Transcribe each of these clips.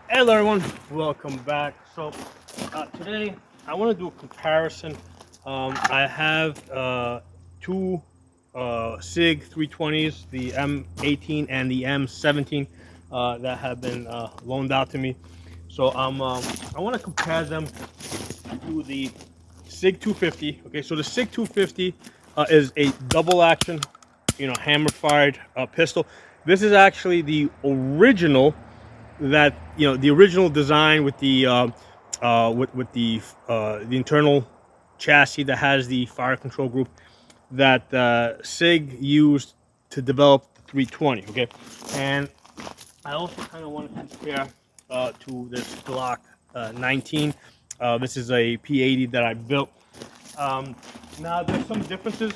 Hello everyone, welcome back. So today I want to do a comparison. I have two SIG 320s, the M18 and the M17, that have been loaned out to me. So I want to compare them to the SIG 250. Okay, so the SIG 250 is a double action, hammer fired pistol. This is actually the original, that the original design with the internal chassis that has the fire control group that SIG used to develop the 320. Okay, and I also kind of want to compare to this Glock 19. This is a P80 that I built. Now there's some differences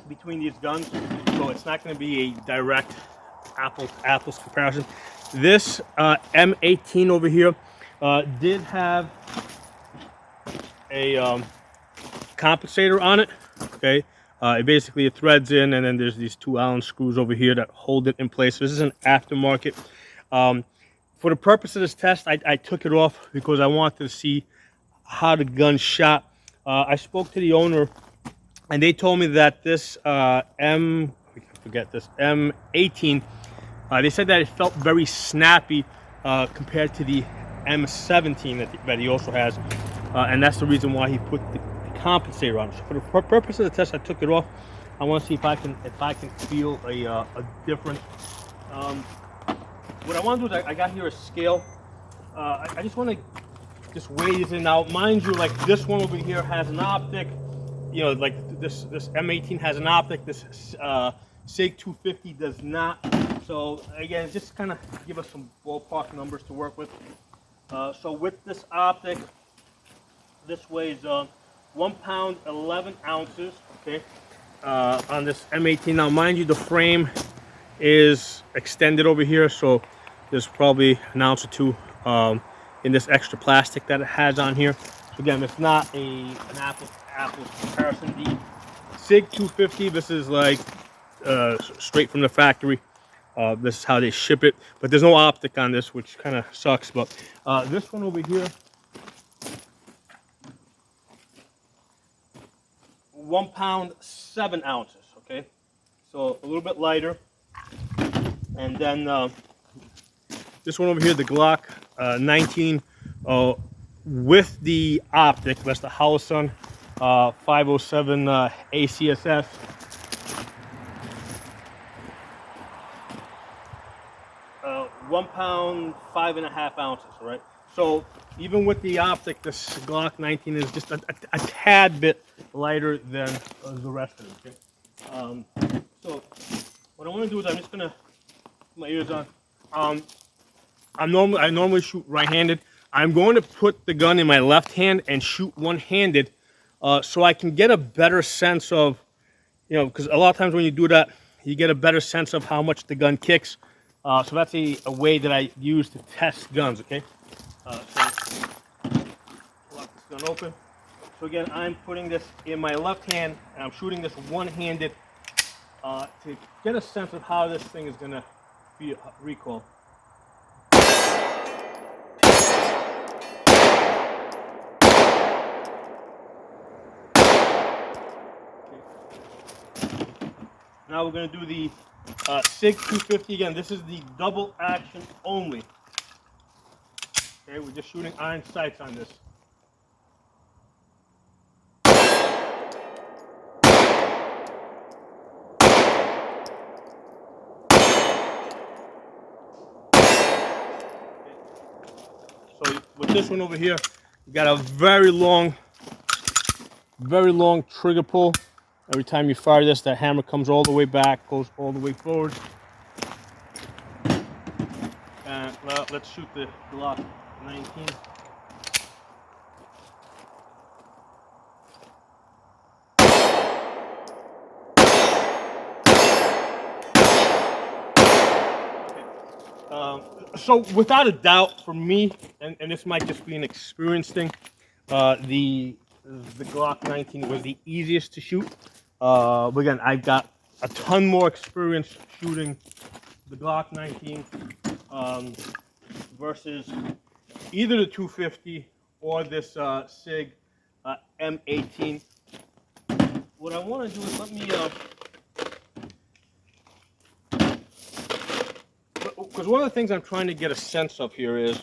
between these guns, so it's not going to be a direct apples to apples comparison. This M18 over here did have a compensator on it. Okay, basically it threads in, and then there's these two Allen screws over here that hold it in place. This is an aftermarket. For the purpose of this test, I took it off because I wanted to see how the gun shot. I spoke to the owner, and they told me that this M18, they said that it felt very snappy compared to the M17 that he also has, and that's the reason why he put the compensator on. So for the purpose of the test, I took it off. I want to see if I can feel a difference. What I want to do is I got here a scale. I just want to just weigh these in. Now, mind you, like this one over here has an optic. Like this M18 has an optic. This SIG 250 does not. So again, just kind of give us some ballpark numbers to work with. So with this optic, this weighs 1 pound 11 ounces. Okay, on this M18. Now, mind you, the frame is extended over here, so there's probably an ounce or two in this extra plastic that it has on here. So again, it's not an apples to apples comparison. The SIG 250, this is like straight from the factory. This is how they ship it, but there's no optic on this, which kind of sucks. But this one over here, 1 pound 7 ounces. Okay, so a little bit lighter. And then this one over here, the Glock 19 with the optic. That's the Holosun 507 ACSS. 1 pound 5.5 ounces. Right. So even with the optic, this Glock 19 is just a tad bit lighter than the rest of them. Okay. So what I want to do is I'm just gonna put my ears on. I normally shoot right-handed. I'm going to put the gun in my left hand and shoot one-handed, so I can get a better sense of, because a lot of times when you do that, you get a better sense of how much the gun kicks. So that's a way that I use to test guns. Okay. So lock this gun open. So again, I'm putting this in my left hand, and I'm shooting this one-handed to get a sense of how this thing is gonna be recoil. Now we're going to do the SIG 250 again. This is the double action only. Okay, we're just shooting iron sights on this. So with this one over here, you got a very long trigger pull. Every time you fire this, that hammer comes all the way back, goes all the way forward. And let's shoot the Glock 19. So without a doubt, for me, and this might just be an experience thing, the Glock 19 was the easiest to shoot. But again, I've got a ton more experience shooting the Glock 19 versus either the 250 or this SIG M18. What I want to do is let me, because one of the things I'm trying to get a sense of here is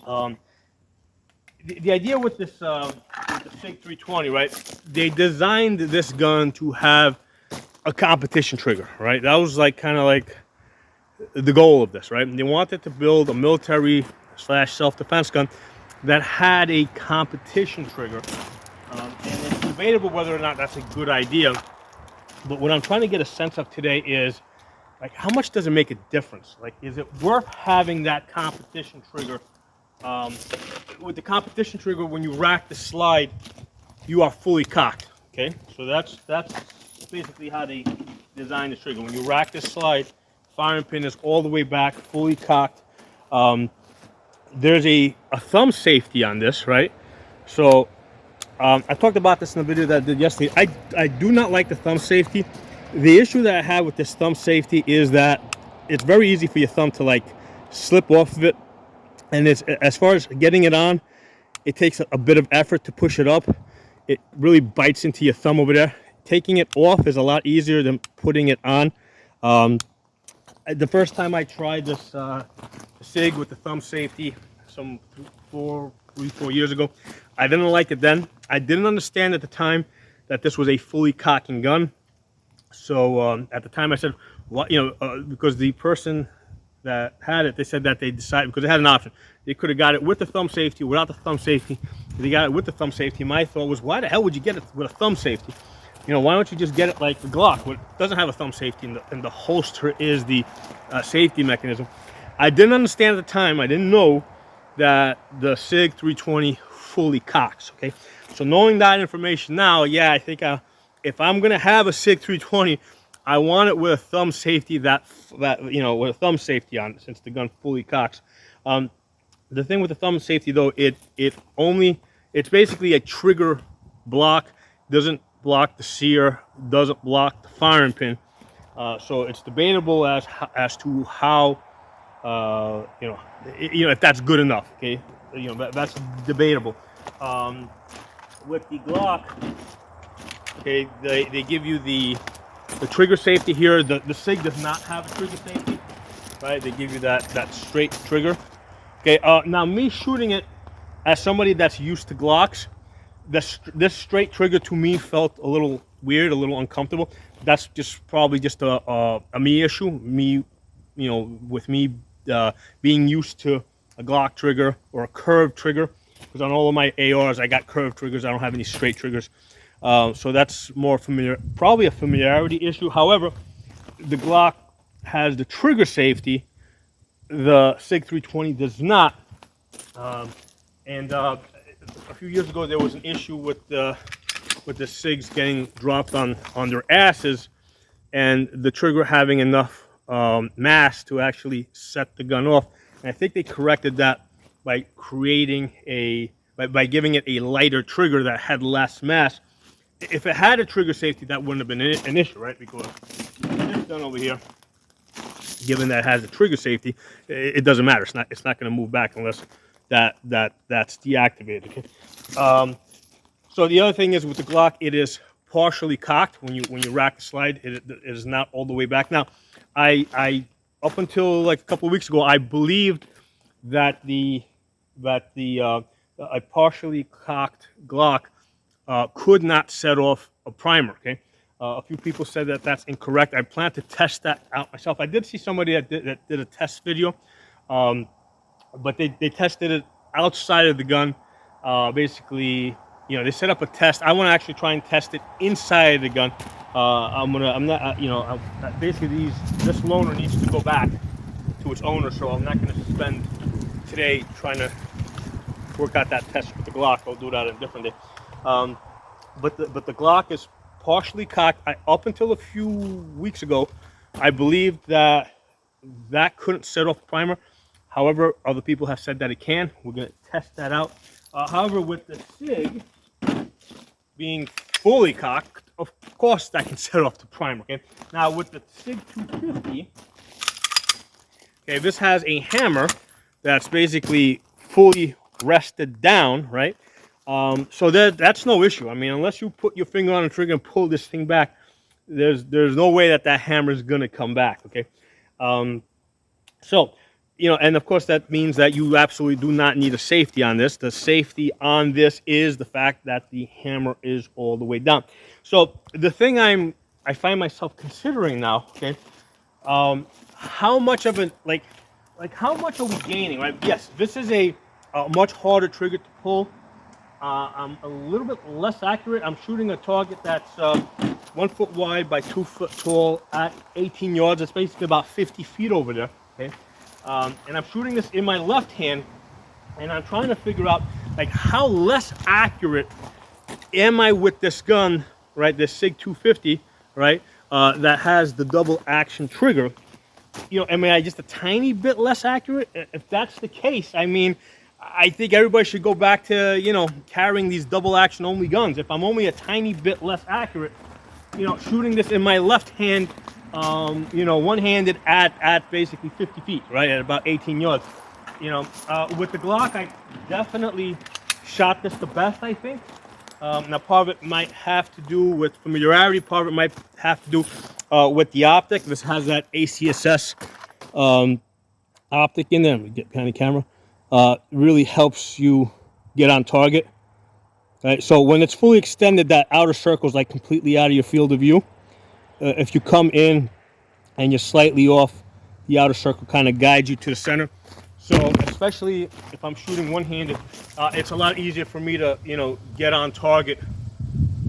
the idea with this with the SIG 320, right? They designed this gun to have a competition trigger, right? That was like kind of like the goal of this, right? They wanted to build a military / self-defense gun that had a competition trigger, and it's debatable whether or not that's a good idea. But what I'm trying to get a sense of today is, like, how much does it make a difference? Like, is it worth having that competition trigger? With the competition trigger, when you rack the slide, you are fully cocked. Okay, so that's basically how they design the trigger. When you rack this slide, firing pin is all the way back, fully cocked. There's a thumb safety on this, right? So I talked about this in the video that I did yesterday. I do not like the thumb safety. The issue that I have with this thumb safety is that it's very easy for your thumb to like slip off of it. And it's, as far as getting it on, it takes a bit of effort to push it up. It really bites into your thumb over there. Taking it off is a lot easier than putting it on. The first time I tried this SIG with the thumb safety, some 3-4 years ago, I didn't like it then. I didn't understand at the time that this was a fully cocking gun. So at the time I said, what, because the person that had it, they said that they decided, because they had an option, they could have got it with the thumb safety, without the thumb safety. They got it with the thumb safety. My thought was, why the hell would you get it with a thumb safety? Why don't you just get it like the Glock, which doesn't have a thumb safety, and the holster is the safety mechanism. I didn't understand at the time. I didn't know that the SIG 320 fully cocks. Okay, so knowing that information now, yeah, I think if I'm gonna have a SIG 320, I want it with a thumb safety with a thumb safety on it, since the gun fully cocks. The thing with the thumb safety though, it's basically a trigger block. Doesn't block the sear, doesn't block the firing pin. So it's debatable as to how if that's good enough. Okay, that's debatable. With the Glock, okay, they give you the trigger safety here. The SIG does not have a trigger safety, right? They give you that straight trigger. Okay, now me shooting it as somebody that's used to Glocks, this straight trigger to me felt a little weird, a little uncomfortable. That's probably just a me issue. Me, with me being used to a Glock trigger or a curved trigger, because on all of my ARs I got curved triggers. I don't have any straight triggers. So that's more probably a familiarity issue. However, the Glock has the trigger safety. The SIG 320 does not. A few years ago, there was an issue with the SIGs getting dropped on their asses, and the trigger having enough mass to actually set the gun off. And I think they corrected that by creating by giving it a lighter trigger that had less mass. If it had a trigger safety, that wouldn't have been an issue, right? Because this gun over here, given that it has a trigger safety, it doesn't matter. It's not going to move back unless that's deactivated. Okay. So the other thing is with the Glock, it is partially cocked when you rack the slide. It is not all the way back. Now, I up until like a couple of weeks ago, I believed that a partially cocked Glock could not set off a primer. Okay. A few people said that that's incorrect. I plan to test that out myself. I did see somebody that did a test video, but they tested it outside of the gun. Basically, they set up a test. I want to actually try and test it inside of the gun. Basically this loaner needs to go back to its owner, so I'm not going to spend today trying to work out that test with the Glock. I'll do that on a different day. But the Glock is partially cocked. Up until a few weeks ago, I believed that couldn't set off the primer. However, other people have said that it can. We're going to test that out. However, with the SIG being fully cocked, of course that can set off the primer. Okay. Now with the SIG 250, okay, this has a hammer that's basically fully rested down, right? So that's no issue. I mean, unless you put your finger on the trigger and pull this thing back, there's no way that hammer is gonna come back. Okay, um, so and of course that means that you absolutely do not need a safety on this. The safety on this is the fact that the hammer is all the way down. So the thing I find myself considering now, okay, how much of it, like how much are we gaining, right? Yes, this is a much harder trigger to pull. I'm a little bit less accurate. I'm shooting a target that's 1 foot wide by 2 foot tall at 18 yards. It's basically about 50 feet over there. Okay, and I'm shooting this in my left hand, and I'm trying to figure out like how less accurate am I with this gun, right? This SIG 250, right? That has the double action trigger. Am I just a tiny bit less accurate? If that's the case, I mean, I think everybody should go back to, carrying these double action only guns. If I'm only a tiny bit less accurate, shooting this in my left hand, one-handed at basically 50 feet, right, at about 18 yards. With the Glock, I definitely shot this the best, I think. Now, part of it might have to do with familiarity. Part of it might have to do with the optic. This has that ACSS optic in there. Let me get behind the camera. Really helps you get on target. Right? So when it's fully extended, that outer circle is like completely out of your field of view. If you come in and you're slightly off, the outer circle kind of guides you to the center. So especially if I'm shooting one-handed, it's a lot easier for me to, get on target,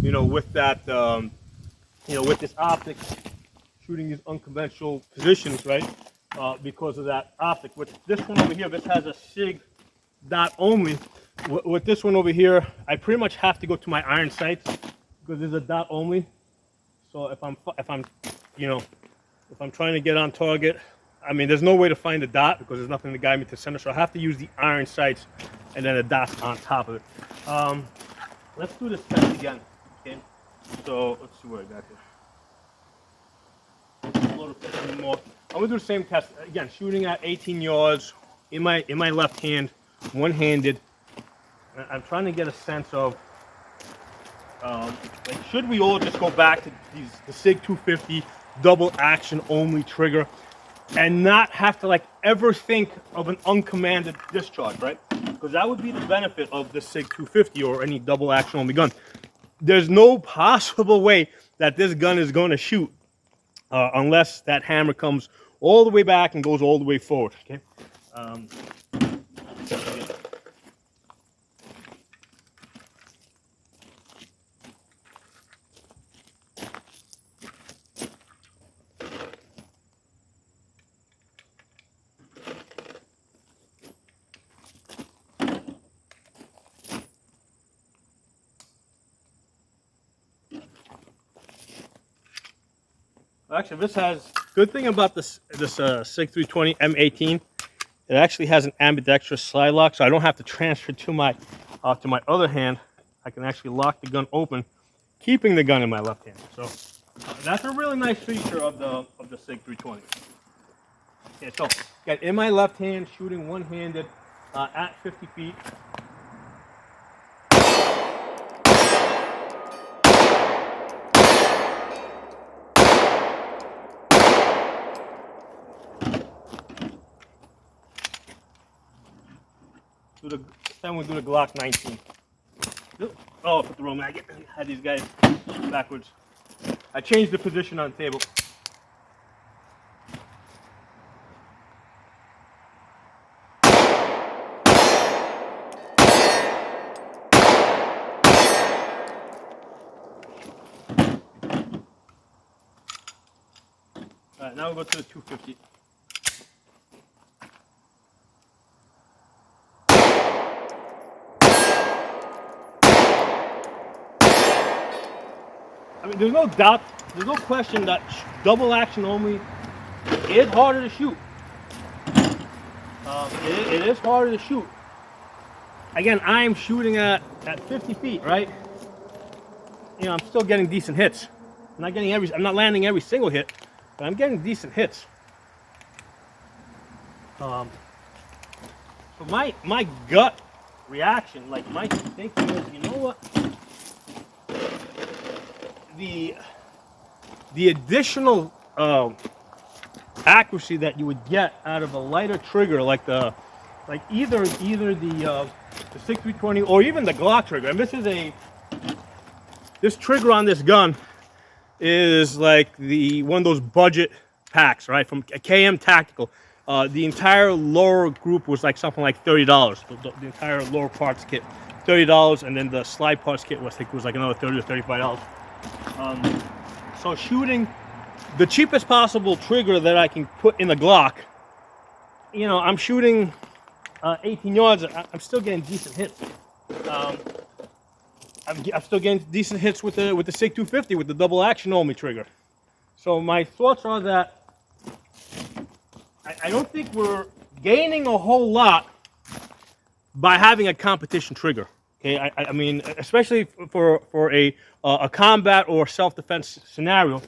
with that, with this optic, shooting these unconventional positions, right? Because of that optic. With this one over here, this has a SIG dot only. With this one over here, I pretty much have to go to my iron sights because there's a dot only. So if I'm trying to get on target, I mean, there's no way to find the dot because there's nothing to guide me to the center. So I have to use the iron sights and then the dot's on top of it. Let's do this test again. Okay. So let's see what I got here. Load it a little more. I'm gonna do the same test again, shooting at 18 yards in my left hand, one-handed. I'm trying to get a sense of like, should we all just go back to the SIG 250 double action only trigger and not have to like ever think of an uncommanded discharge, right? Because that would be the benefit of the SIG 250 or any double action only gun. There's no possible way that this gun is going to shoot unless that hammer comes all the way back and goes all the way forward. Okay. Actually, this has good thing about this SIG 320 M18. It actually has an ambidextrous slide lock, so I don't have to transfer to my other hand. I can actually lock the gun open, keeping the gun in my left hand. So that's a really nice feature of the SIG 320. Okay, so again, in my left hand, shooting one-handed at 50 feet. Then we'll do the Glock 19. Oh, I put the wrong maggot. I had these guys backwards. I changed the position on the table. All right, now we'll go to the 250. I mean, there's no doubt, there's no question that double action only is harder to shoot. It is harder to shoot. Again, I'm shooting at 50 feet, right? I'm still getting decent hits. I'm not landing every single hit, but I'm getting decent hits. But my gut reaction, like my thinking is, you know what? The additional accuracy that you would get out of a lighter trigger, like either the 6320 or even the Glock trigger. And this trigger on this gun is like one of those budget packs, right, from KM Tactical. The entire lower group was like something like $30. The entire lower parts kit, $30, and then the slide parts kit was, I think, was like another $30 to $35. So shooting the cheapest possible trigger that I can put in the Glock, you know, I'm shooting 18 yards. I'm still getting decent hits. I'm still getting decent hits with the SIG 250 with the double action only trigger. So my thoughts are that I don't think we're gaining a whole lot by having a competition trigger. Okay, I mean, especially for a combat or self-defense scenario,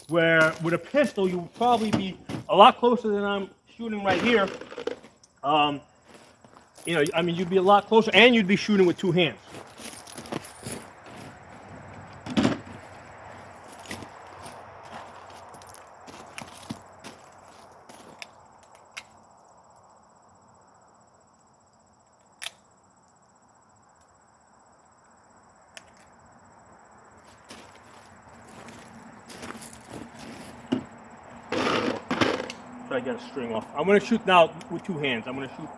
where with a pistol you would probably be a lot closer than I'm shooting right here. You know, I mean, you'd be a lot closer, and you'd be shooting with two hands. Try to get a string off. I'm going to shoot now with two hands. I'm going to shoot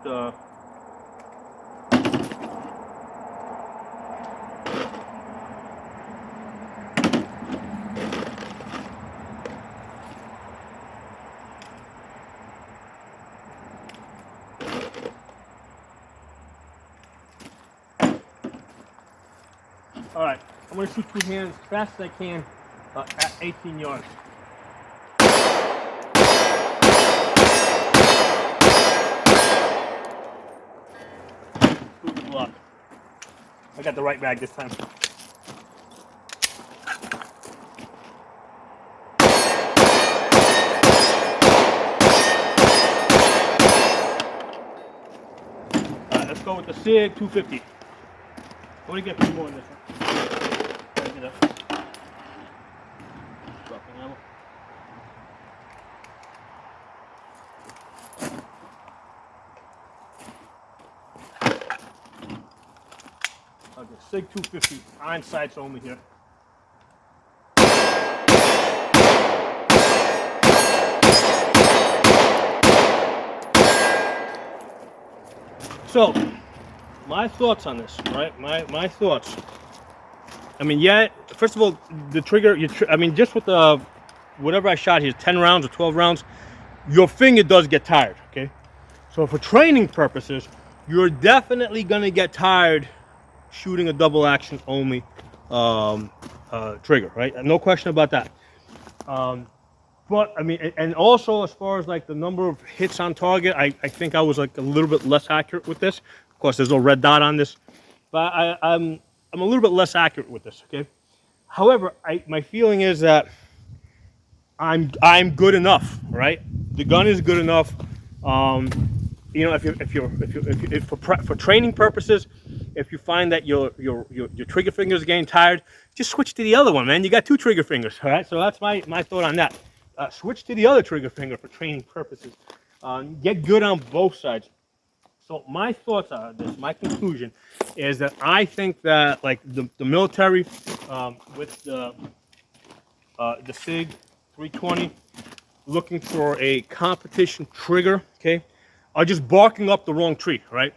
all right, I'm going to shoot two hands as fast as I can at 18 yards. Good luck. I got the right bag this time. All right, let's go with the SIG 250. I want to get two more in this one. Get up. Dropping ammo. Okay, SIG 250, iron sights only here. So, my thoughts on this, right? My thoughts. I mean, yeah, first of all, the trigger, I mean, just with the, whatever I shot here, 10 rounds or 12 rounds, your finger does get tired, okay? So for training purposes, you're definitely gonna get tired shooting a double action only trigger, right? No question about that. But I mean, and also as far as like the number of hits on target, I think I was like a little bit less accurate with this. Of course, there's no red dot on this, but I'm a little bit less accurate with this. Okay. However, my feeling is that I'm good enough, right? The gun is good enough. You know, if for training purposes, if you find that your trigger finger is getting tired, just switch to the other one, man. You got two trigger fingers, all right? So that's my thought on that. Switch to the other trigger finger for training purposes. Get good on both sides. So my thoughts are this. My conclusion is that I think that like the military with the SIG 320 looking for a competition trigger, okay, are just barking up the wrong tree, right?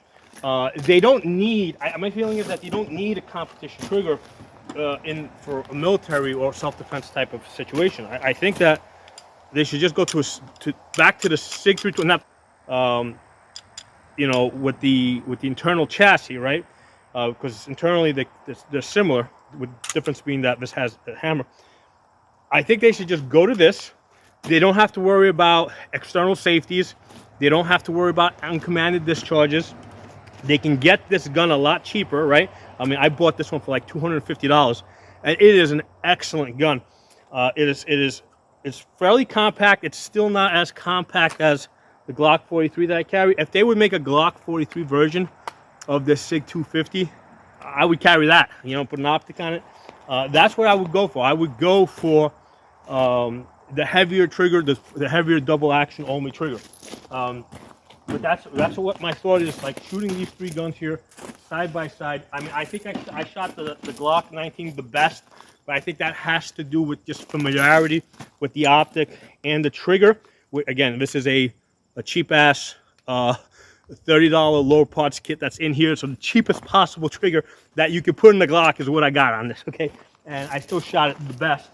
They don't need. My feeling is that they don't need a competition trigger for a military or self-defense type of situation. I think that they should just go back to the SIG 320. You know, with the internal chassis, right? Because internally they're similar, with the difference being that this has a hammer. I think they should just go to this. They don't have to worry about external safeties. They don't have to worry about uncommanded discharges. They can get this gun a lot cheaper, right? I mean, I bought this one for like $250, and it is an excellent gun. It's fairly compact. It's still not as compact as the Glock 43 that I carry. If they would make a Glock 43 version of the SIG 250, I would carry that. You know, put an optic on it. That's what I would go for. I would go for the heavier trigger, the heavier double action only trigger. But that's what my thought is, like shooting these three guns here side by side. I mean, I think I shot the Glock 19 the best, but I think that has to do with just familiarity with the optic and the trigger. Again, this is a cheap ass $30 low parts kit that's in here, so the cheapest possible trigger that you could put in the Glock is what I got on this. Okay, and I still shot it the best.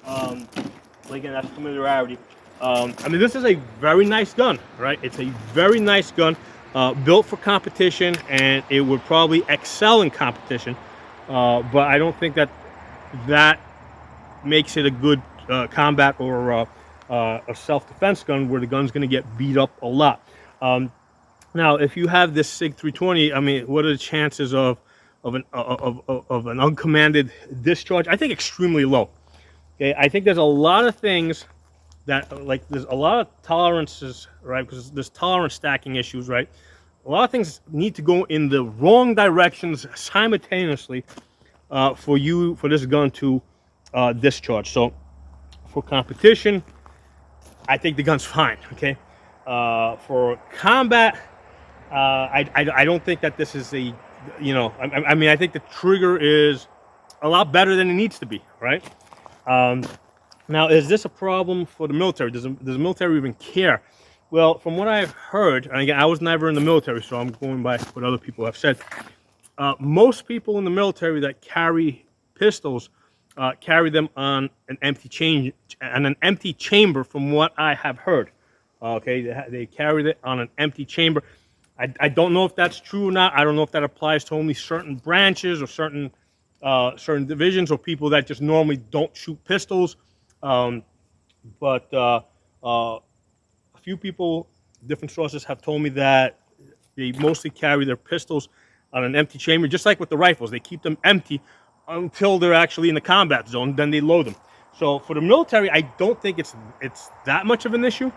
But again, that's familiarity. I mean, this is a very nice gun, right? It's a very nice gun, built for competition, and it would probably excel in competition. But I don't think that makes it a good combat or a self-defense gun where the gun's going to get beat up a lot. Now, if you have this SIG 320, I mean, what are the chances of an uncommanded discharge? I think extremely low. Okay, I think there's a lot of things that, like, there's a lot of tolerances, right? Because there's tolerance stacking issues, right? A lot of things need to go in the wrong directions simultaneously for this gun to discharge. So for competition, I think the gun's fine. Okay, for combat, I don't think that this is a, you know, I mean, I think the trigger is a lot better than it needs to be, right? Now, is this a problem for the military? Does the military even care? Well, from what I've heard, and again, I was never in the military, so I'm going by what other people have said. Most people in the military that carry pistols carry them on an empty chamber, from what I have heard. Okay, they carry it on an empty chamber. I don't know if that's true or not. I don't know if that applies to only certain branches or certain divisions or people that just normally don't shoot pistols. But a few people, different sources, have told me that they mostly carry their pistols on an empty chamber, just like with the rifles. They keep them empty until they're actually in the combat zone, then they load them. So for the military, I don't think it's that much of an issue.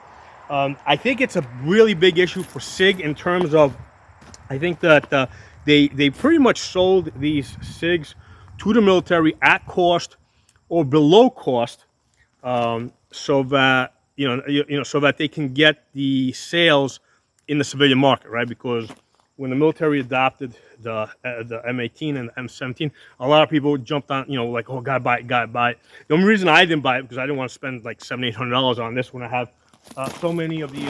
I think it's a really big issue for SIG in terms of, I think that they pretty much sold these SIGs to the military at cost or below cost, so that so that they can get the sales in the civilian market, right? Because when the military adopted the M18 and the M17, a lot of people jumped on, like, oh, gotta buy it. The only reason I didn't buy it because I didn't want to spend like $700-800 on this when I have so many of these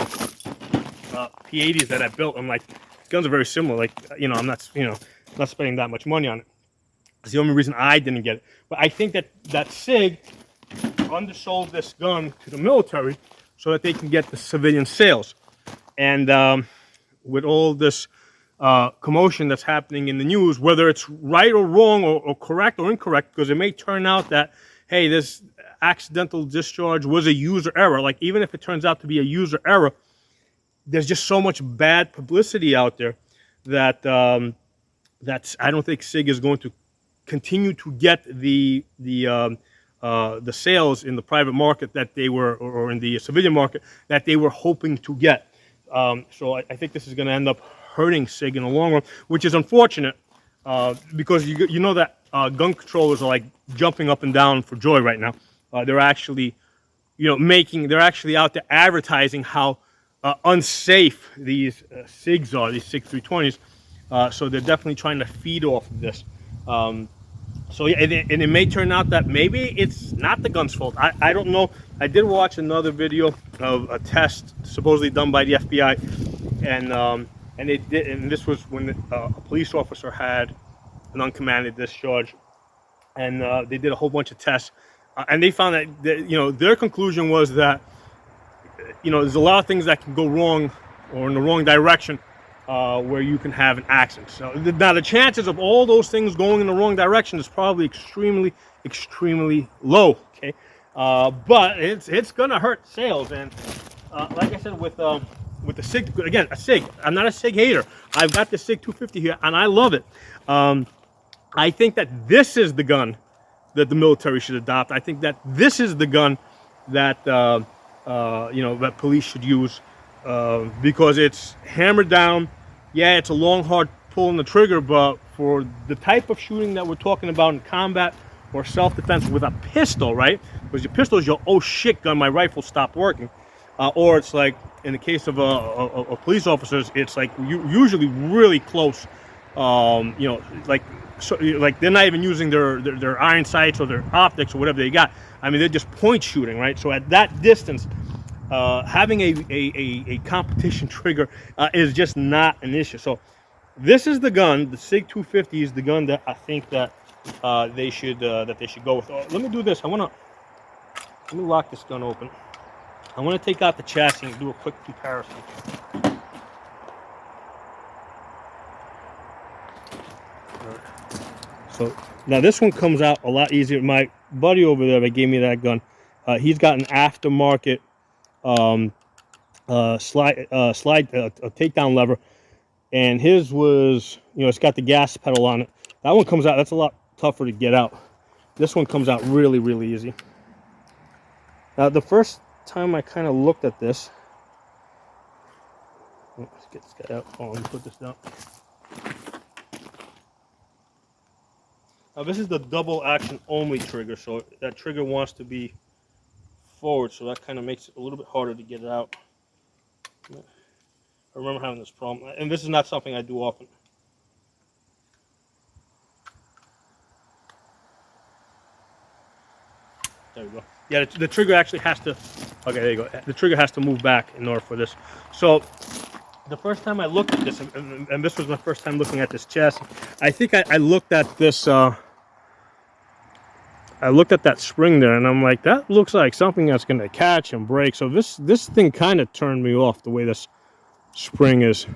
P80s that I built. I'm like, guns are very similar. Like, I'm not spending that much money on it. It's the only reason I didn't get it. But I think that SIG undersold this gun to the military so that they can get the civilian sales. And with all this commotion that's happening in the news, whether it's right or wrong or correct or incorrect, because it may turn out that, hey, this accidental discharge was a user error. Like, even if it turns out to be a user error, there's just so much bad publicity out there that I don't think SIG is going to continue to get the sales in the private market that they were, or in the civilian market that they were hoping to get. So I think this is going to end up hurting SIG in the long run, which is unfortunate, because you know that gun controllers are like jumping up and down for joy right now. They're actually, they're actually out there advertising how unsafe these SIGs are, these SIG 320s. So they're definitely trying to feed off of this. So yeah, and it may turn out that maybe it's not the gun's fault. I don't know. I did watch another video of a test supposedly done by the FBI, and they did, and this was when a police officer had an uncommanded discharge, and they did a whole bunch of tests, and they found that their conclusion was that there's a lot of things that can go wrong or in the wrong direction where you can have an accident. So now the chances of all those things going in the wrong direction is probably extremely low. Okay, but it's gonna hurt sales, and like I said, with the SIG, again, a SIG. I'm not a SIG hater. I've got the SIG 250 here, and I love it. I think that this is the gun that the military should adopt. I think that this is the gun that that police should use. because it's hammered down. Yeah, it's a long, hard pull on the trigger, but for the type of shooting that we're talking about in combat or self-defense with a pistol, right? Because your pistols, your oh shit gun, my rifle stopped working. Or it's like, in the case of police officers, it's like usually really close. You know, like they're not even using their iron sights or their optics or whatever they got. I mean, they're just point shooting, right? So at that distance, having a competition trigger is just not an issue. So this is the gun. The SIG 250 is the gun that I think that they should go with. Let me do this. Let me lock this gun open. I want to take out the chassis and do a quick comparison. So now this one comes out a lot easier. My buddy over there that gave me that gun, he's got an aftermarket slide takedown lever, and his was, you know, it's got the gas pedal on it. That one comes out, that's a lot tougher to get out. This one comes out really, really easy. Now the first time I kind of looked at this, let's get this guy out. Oh, let me put this down. Now this is the double action only trigger, so that trigger wants to be forward, so that kind of makes it a little bit harder to get it out. I remember having this problem, and this is not something I do often. There we go. Yeah, the trigger actually has to, okay, there you go. The trigger has to move back in order for this. So the first time I looked at this, and this was my first time looking at this chassis, I think I looked at this, I looked at that spring there, and I'm like, that looks like something that's going to catch and break. So this thing kind of turned me off, the way this spring is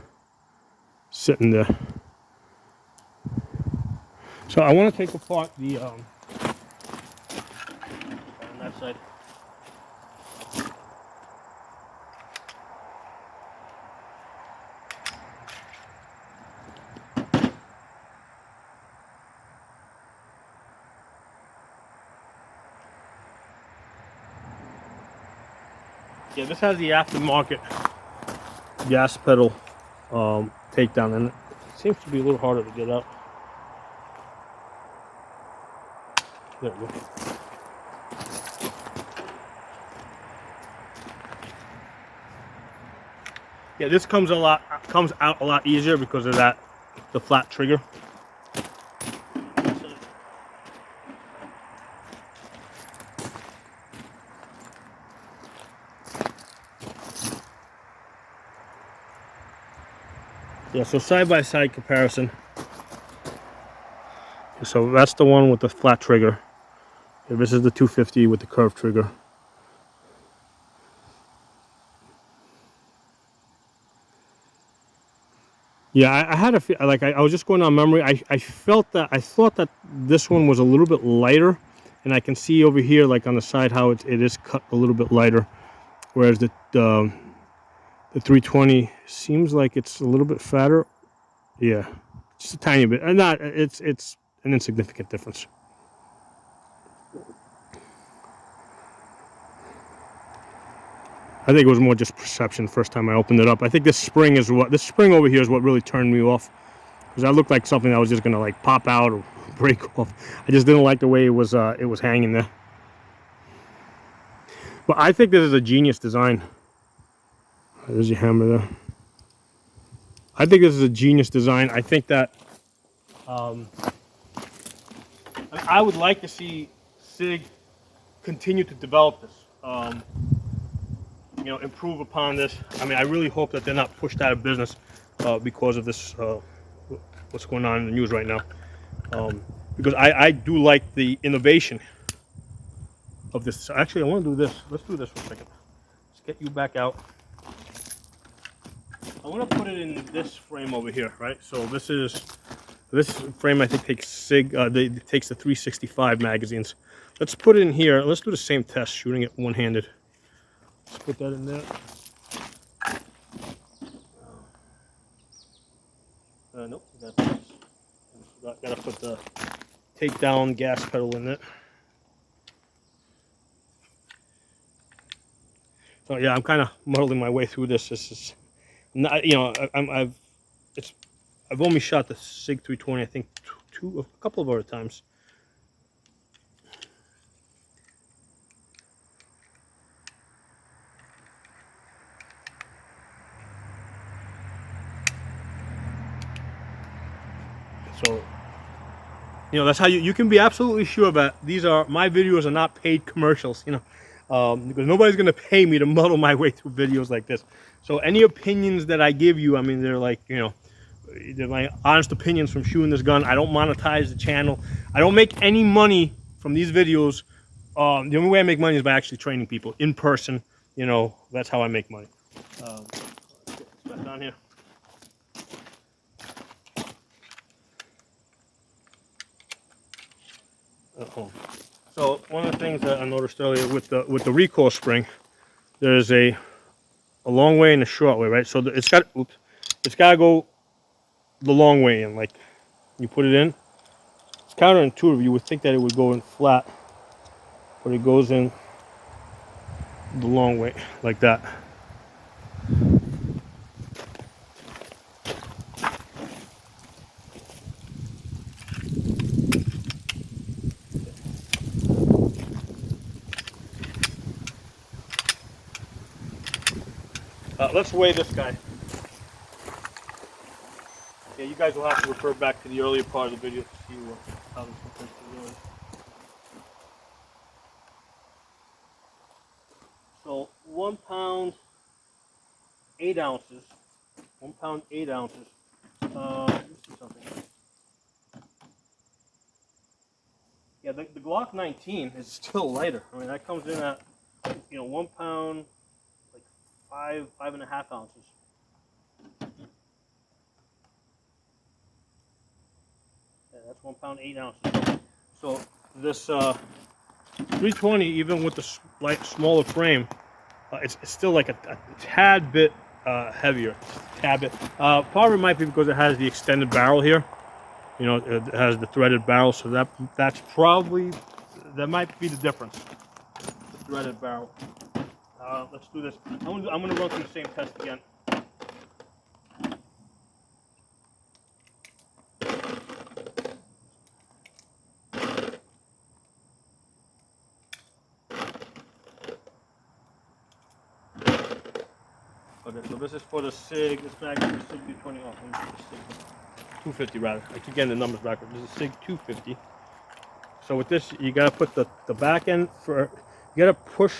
sitting there. So I want to take apart the on that side. Yeah, this has the aftermarket gas pedal takedown, and it seems to be a little harder to get out. There we go. Yeah, this comes out a lot easier because of that, the flat trigger. Yeah, so side-by-side comparison. So that's the one with the flat trigger. This is the 250 with the curved trigger. Yeah, I had a feel, like I was just going on memory. I thought that this one was a little bit lighter, and I can see over here, like on the side, how it is cut a little bit lighter, whereas the 320 seems like it's a little bit fatter. Yeah, just a tiny bit, and not it's an insignificant difference. I think it was more just perception the first time I opened it up. I think this spring over here is what really turned me off, because that looked like something that was just gonna like pop out or break off. I just didn't like the way it was hanging there. But I think this is a genius design. There's your hammer there. I think this is a genius design. I think that I would like to see SIG continue to develop this. You know, improve upon this. I mean, I really hope that they're not pushed out of business because of this, what's going on in the news right now. Because I do like the innovation of this. So actually, I want to do this. Let's do this for a second. Let's get you back out. I want to put it in this frame over here, right? So this frame, I think, takes SIG. Takes the 365 magazines. Let's put it in here. Let's do the same test, shooting it one-handed. Let's put that in there. Nope. Gotta put the takedown gas pedal in it. So yeah, I'm kind of muddling my way through this. This is not, you know, I've only shot the SIG 320, I think, a couple of other times. So, you know, that's how you can be absolutely sure that my videos are not paid commercials, you know, because nobody's going to pay me to muddle my way through videos like this. So any opinions that I give you, I mean, they're like, you know, they're my honest opinions from shooting this gun. I don't monetize the channel. I don't make any money from these videos. The only way I make money is by actually training people in person. You know, that's how I make money. Let's get back down here. So one of the things that I noticed earlier with the recoil spring, there's a long way and a short way, right? So it's got to go the long way in. Like you put it in, it's counterintuitive. You would think that it would go in flat, but it goes in the long way like that. Let's weigh this guy. Yeah, you guys will have to refer back to the earlier part of the video to see how this compares to the others. So 1 pound, 8 ounces. 1 pound, 8 ounces. Let me see something. Yeah, the Glock 19 is still lighter. I mean, that comes in at, you know, 1 pound, like 5.5 ounces. Yeah, that's 1 pound, 8 ounces. So this 320, even with the smaller frame, it's still like a tad bit heavier. Tad bit. Part of it might be because it has the extended barrel here. You know, it has the threaded barrel, so that might be the difference. The threaded barrel. Let's do this. I'm gonna run through the same test again. Okay, so this is for the SIG. This mag is the SIG 220. Oh, let me see the SIG 250 rather. I keep getting the numbers backwards. This is SIG 250. So with this, you gotta put the back end for. You gotta push.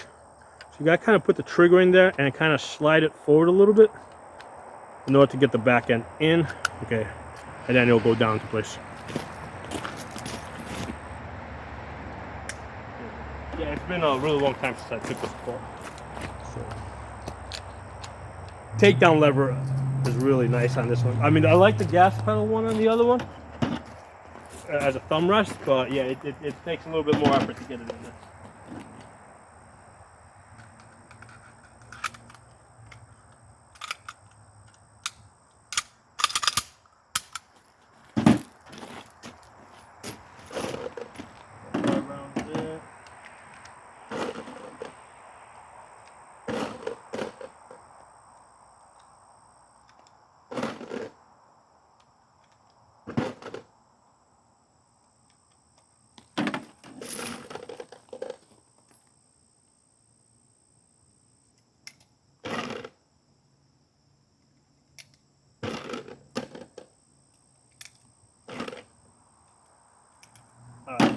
So you gotta kind of put the trigger in there and kind of slide it forward a little bit in order to get the back end in. Okay, and then it'll go down to place. Yeah, it's been a really long time since I took this apart. So, takedown lever is really nice on this one. I mean, I like the gas pedal one on the other one as a thumb rest, but yeah, it takes a little bit more effort to get it in there.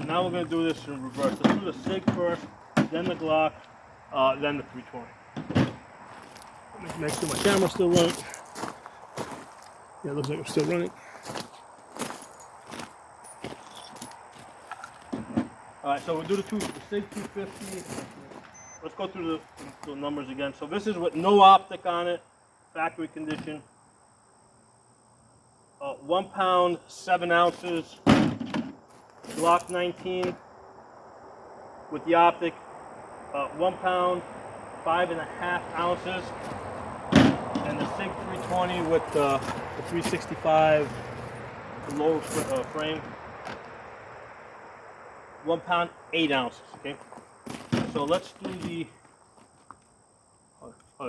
Now we're going to do this in reverse. Let's do the SIG first, then the Glock, then the 320. Let me make sure my camera's still running. Yeah, it looks like I'm still running. Alright, so we'll do the SIG 250. Let's go through the numbers again. So this is with no optic on it, factory condition. 1 pound, 7 ounces. Glock 19 with the optic, 1 pound, 5.5 ounces, and the SIG 320 with the 365 lower frame, 1 pound, 8 ounces. Okay, so let's do the.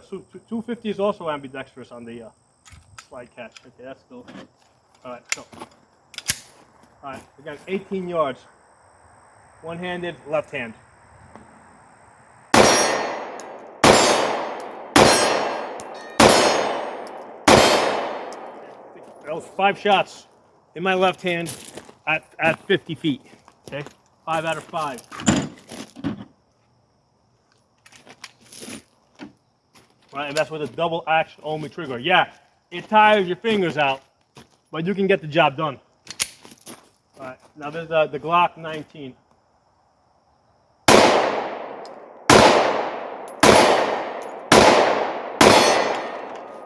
250 is also ambidextrous on the slide catch. Okay, that's still. All right, so. All right, we got 18 yards. One-handed, left hand. That was 5 shots in my left hand at 50 feet. Okay, 5 out of 5. Right, and that's with a double action only trigger. Yeah, it tires your fingers out, but you can get the job done. All right, now there's the Glock 19.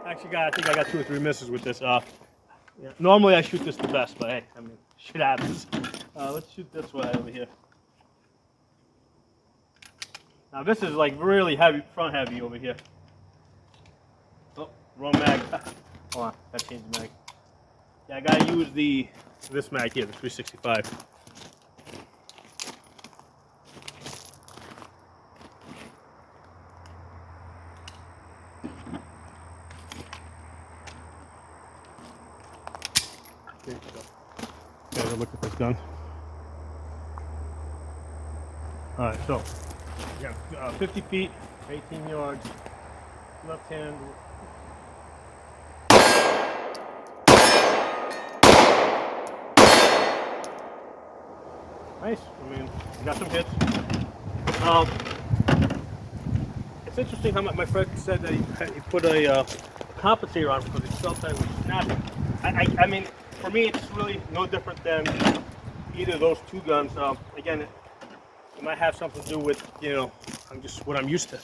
Actually, I think I got 2 or 3 misses with this. Yeah. Normally I shoot this the best, but hey, I mean, shit happens. Let's shoot this one over here. Now this is like really heavy, front heavy over here. Oh, wrong mag. Hold on, gotta change the mag. Yeah, I gotta use this mag here, the 365. Okay, look at this gun. All right, so we got 50 feet, 18 yards, left hand. Nice. I mean, got some hits. It's interesting how my friend said that he put a compensator on because he felt that it was snapping. I mean, for me, it's really no different than either of those 2 guns. Again, it might have something to do with, you know, what I'm used to.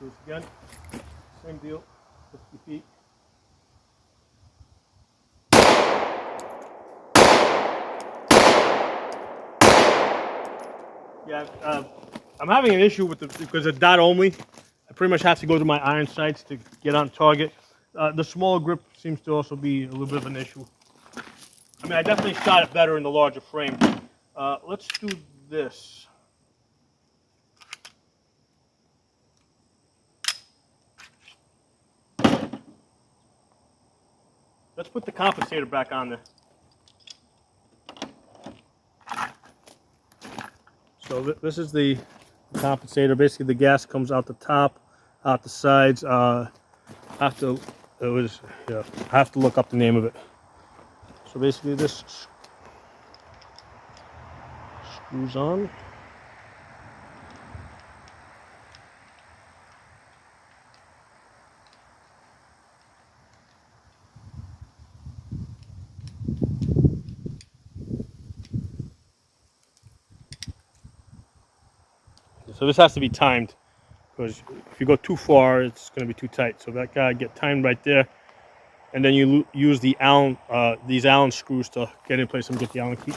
Do this again. Same deal. 50 feet. Yeah, I'm having an issue with because of dot only. I pretty much have to go to my iron sights to get on target. The smaller grip seems to also be a little bit of an issue. I mean, I definitely shot it better in the larger frame. Let's do this. Let's put the compensator back on there. So this is the compensator. Basically, the gas comes out the top, out the sides. I have to look up the name of it. So basically, this screws on. So this has to be timed because if you go too far, it's going to be too tight. So that gotta get timed right there, and then you use the Allen, these Allen screws to get in place and get the Allen key.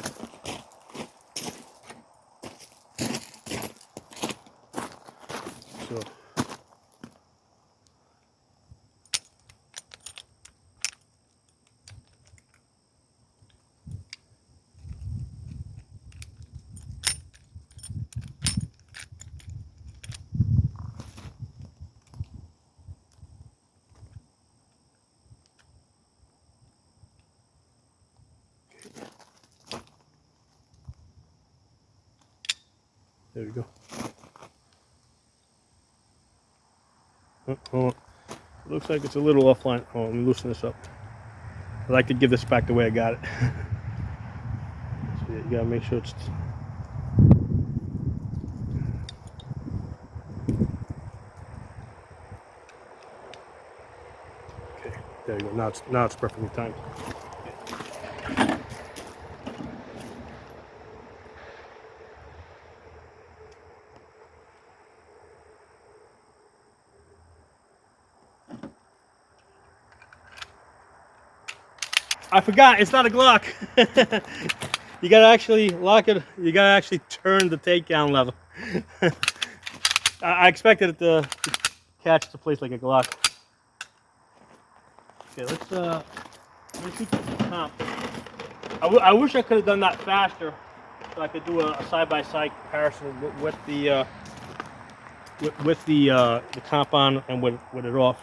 So there we go. Oh, hold on. It looks like it's a little offline. Oh, let me loosen this up. I like to give this back the way I got it. So yeah, you gotta make sure it's. Okay, there you go. Now it's perfectly timed. I forgot, it's not a Glock. You gotta actually lock it, you gotta actually turn the takedown level. I expected it to catch the place like a Glock. Okay, let's shoot the comp. I wish I could have done that faster, so I could do a side-by-side comparison with the comp on and with it off.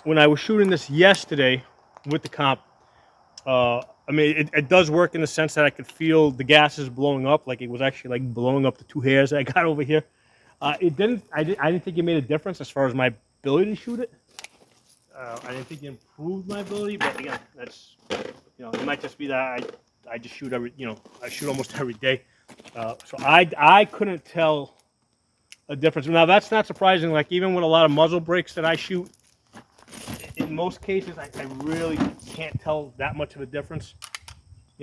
When I was shooting this yesterday with the comp, I mean, it does work in the sense that I could feel the gases blowing up, like it was actually like blowing up the two hairs that I got over here. It didn't. I didn't think it made a difference as far as my ability to shoot it. I didn't think it improved my ability, but again, that's, it might just be that I just shoot I shoot almost every day. So I couldn't tell a difference. Now that's not surprising. Like even with a lot of muzzle brakes that I shoot, in most cases I really can't tell that much of a difference.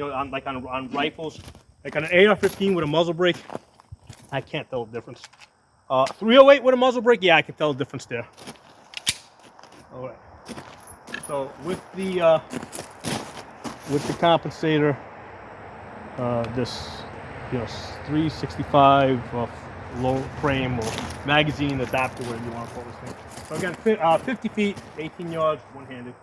On rifles, like on an AR-15 with a muzzle brake, I can't tell the difference. 308 with a muzzle brake, yeah, I can tell the difference there. All right. So with the compensator, this 365 low frame or magazine adapter, whatever you want to call this thing. So again, 50 feet, 18 yards, one-handed.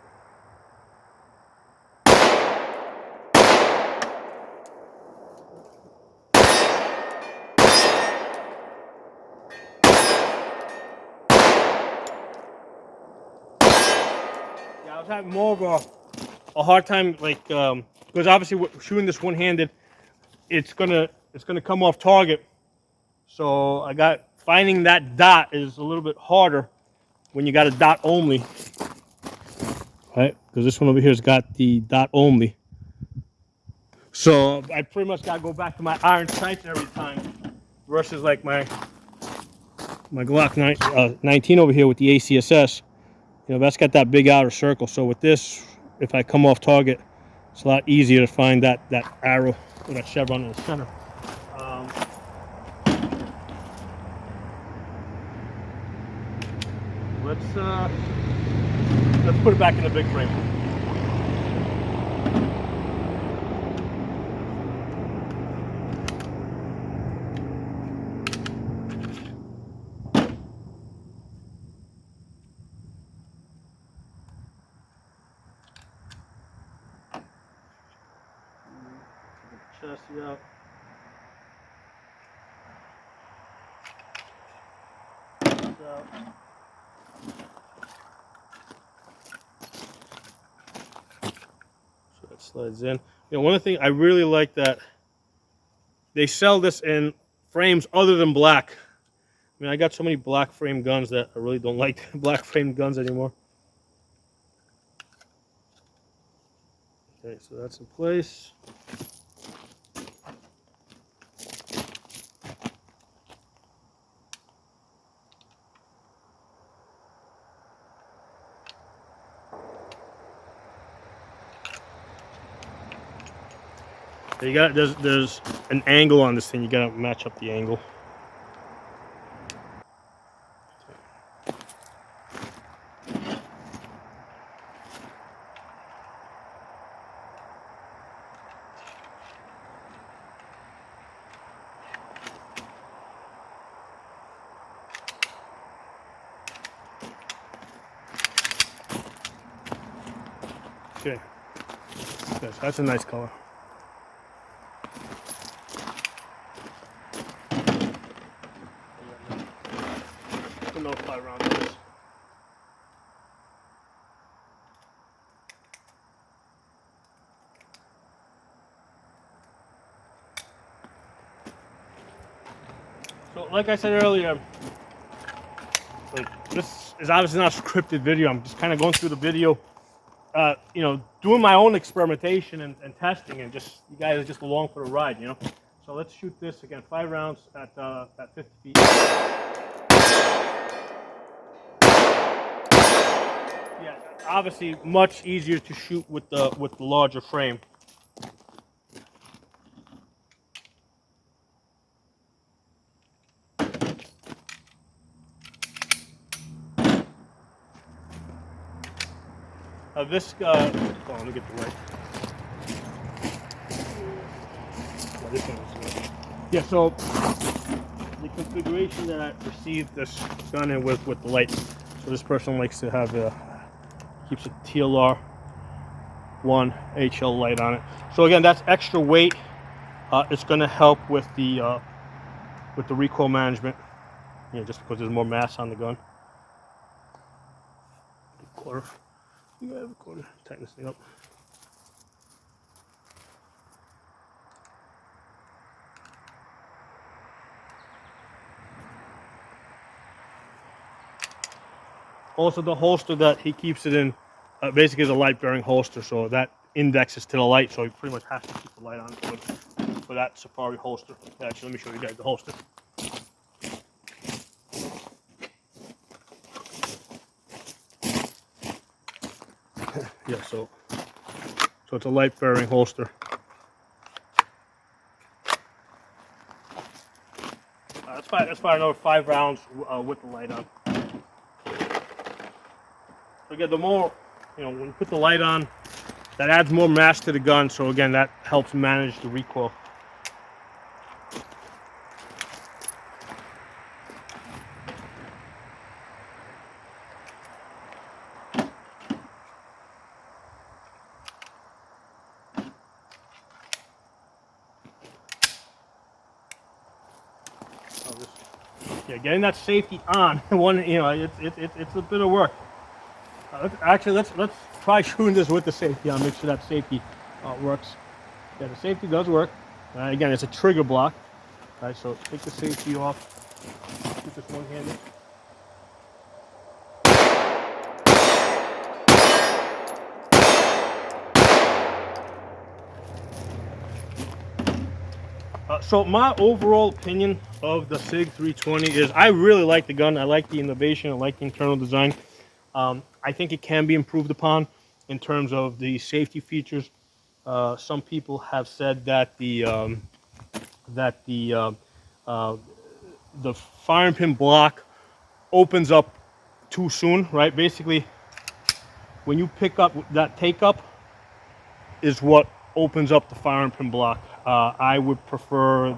Yeah, I was having more of a hard time, like, because obviously shooting this one-handed, it's gonna come off target. So finding that dot is a little bit harder when you got a dot only, right? Because this one over here has got the dot only. So I pretty much gotta go back to my iron sights every time, versus like my Glock 19 over here with the ACSS. That's got that big outer circle. So with this, if I come off target, it's a lot easier to find that arrow or that chevron in the center. Let's put it back in the big frame. Chassis out. So that slides in. One of the things I really like that they sell this in frames other than black. I mean, I got so many black frame guns that I really don't like black frame guns anymore. Okay, so that's in place. So there's an angle on this thing. You gotta match up the angle. Okay, yes, that's a nice color. No fly around this. So, like I said earlier, like this is obviously not a scripted video. I'm just kind of going through the video, doing my own experimentation and testing, and just you guys are just along for the ride, So let's shoot this again. 5 rounds at 50 feet. Yeah, obviously much easier to shoot with the larger frame. This hold on, let me get the light. Yeah, this one is good. Yeah, so the configuration that I received this gun in with the light. So this person likes to have keeps a TLR 1 HL light on it. So again, that's extra weight. It's going to help with the recoil management. Just because there's more mass on the gun. Quarter. You have a quarter. Tighten this thing up. Also, the holster that he keeps it in basically is a light-bearing holster, so that indexes to the light, so he pretty much has to keep the light on for that Safari holster. Actually, let me show you guys the holster. Yeah, so it's a light-bearing holster. That's fine. Another 5 rounds with the light on. So again, the more, when you put the light on, that adds more mass to the gun. So again, that helps manage the recoil. Getting that safety on it's a bit of work. Let's try shooting this with the safety on. Make sure that safety works. Yeah, the safety does work. Again, it's a trigger block. All right, so take the safety off. Keep this one-handed. So my overall opinion of the SIG 320 is I really like the gun. I like the innovation. I like the internal design. I think it can be improved upon in terms of the safety features. Some people have said that the firing pin block opens up too soon, right? Basically, when you pick up that take up is what opens up the firing pin block. I would prefer,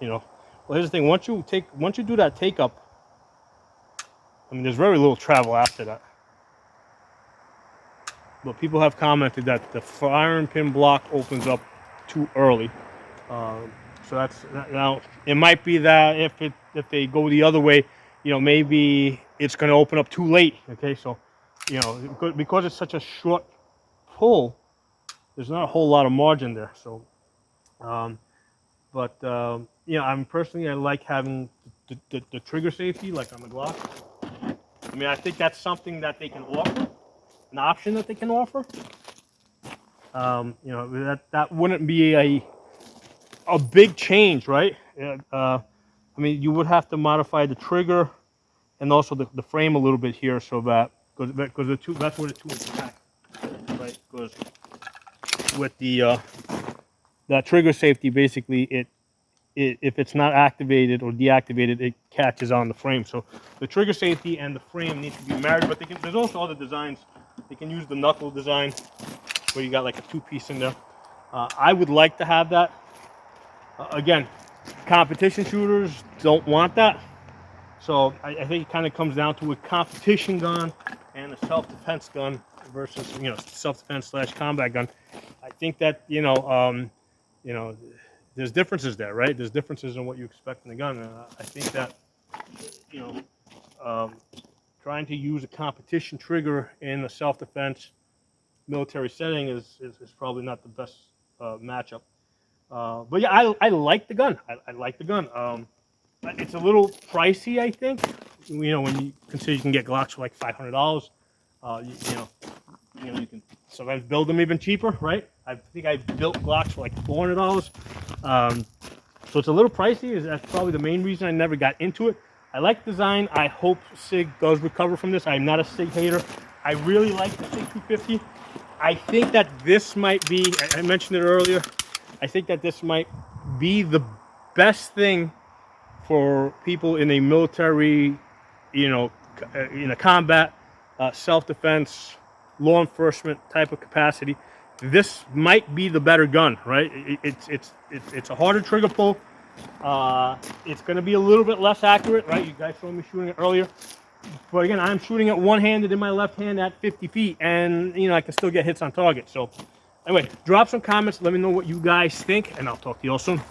well, here's the thing. Once you do that take up, I mean, there's very little travel after that. But people have commented that the firing pin block opens up too early. So that's now. It might be that if they go the other way, maybe it's going to open up too late. Okay, so because it's such a short pull, there's not a whole lot of margin there. So, I'm personally I like having the trigger safety like on the Glock. I mean, I think that's something that they can offer, an option that they can offer. That wouldn't be a big change, right? I mean, you would have to modify the trigger and also the frame a little bit here, so that because that's where the two interact, right? Because with the that trigger safety, basically if it's not activated or deactivated, it catches on the frame. So the trigger safety and the frame need to be married, but there's also other designs. They can use the knuckle design where you got like a two-piece in there. I would like to have that. Again, competition shooters don't want that. So I think it kind of comes down to a competition gun and a self-defense gun versus self-defense / combat gun. I think that there's differences there, right? There's differences in what you expect in the gun. I think that trying to use a competition trigger in a self-defense military setting is probably not the best matchup. But yeah, I like the gun. I like the gun. It's a little pricey, I think. When you consider you can get Glocks for like $500, you can sometimes build them even cheaper, right? I think I built Glocks for like $400. So it's a little pricey. That's probably the main reason I never got into it. I like design. I hope SIG does recover from this. I'm not a SIG hater. I really like the SIG 250. I think that this might be, I mentioned it earlier, I think that this might be the best thing for people in a military, in a combat, self-defense, law enforcement type of capacity. This might be the better gun, right? It's a harder trigger pull. It's going to be a little bit less accurate, right? You guys saw me shooting it earlier. But again, I'm shooting it one-handed in my left hand at 50 feet, and you know I can still get hits on target. So anyway, drop some comments. Let me know what you guys think, and I'll talk to you all soon.